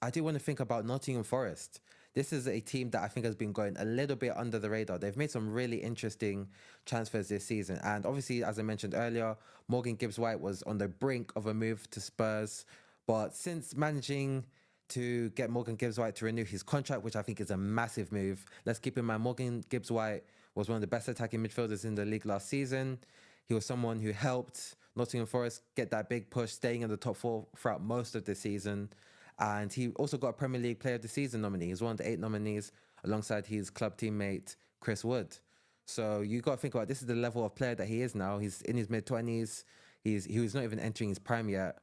I do want to think about Nottingham Forest. This is a team that I think has been going a little bit under the radar. They've made some really interesting transfers this season. And obviously, as I mentioned earlier, Morgan Gibbs-White was on the brink of a move to Spurs. But since managing to get Morgan Gibbs-White to renew his contract, which I think is a massive move, let's keep in mind Morgan Gibbs-White was one of the best attacking midfielders in the league last season. He was someone who helped Nottingham Forest get that big push, staying in the top four throughout most of the season. And he also got a Premier League Player of the Season nominee. He's one of the 8 nominees alongside his club teammate, Chris Wood. So you got to think about this is the level of player that he is now. He's in his mid-20s. He was not even entering his prime yet.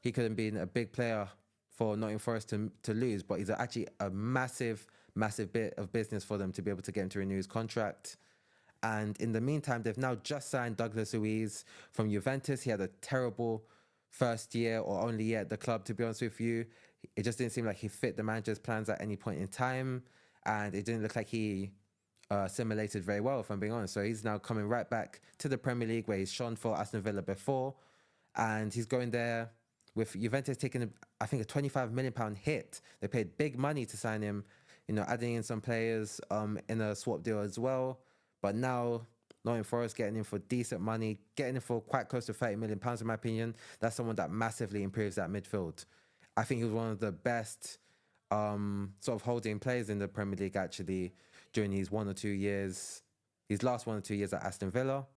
He could have been a big player for Nottingham Forest to lose, but he's actually a massive, massive bit of business for them to be able to get him to renew his contract. And in the meantime, they've now just signed Douglas Luiz from Juventus. He had a terrible first year or only year at the club, to be honest with you. It just didn't seem like he fit the manager's plans at any point in time. And it didn't look like he assimilated very well, if I'm being honest. So he's now coming right back to the Premier League where he's shone for Aston Villa before. And he's going there with Juventus taking, I think, a £25 million hit. They paid big money to sign him, adding in some players in a swap deal as well. But now, Nottingham Forest getting him for decent money, getting him for quite close to £30 million, in my opinion. That's someone that massively improves that midfield. I think he was one of the best sort of holding players in the Premier League, actually, during his 1 or 2 years, his last 1 or 2 years at Aston Villa.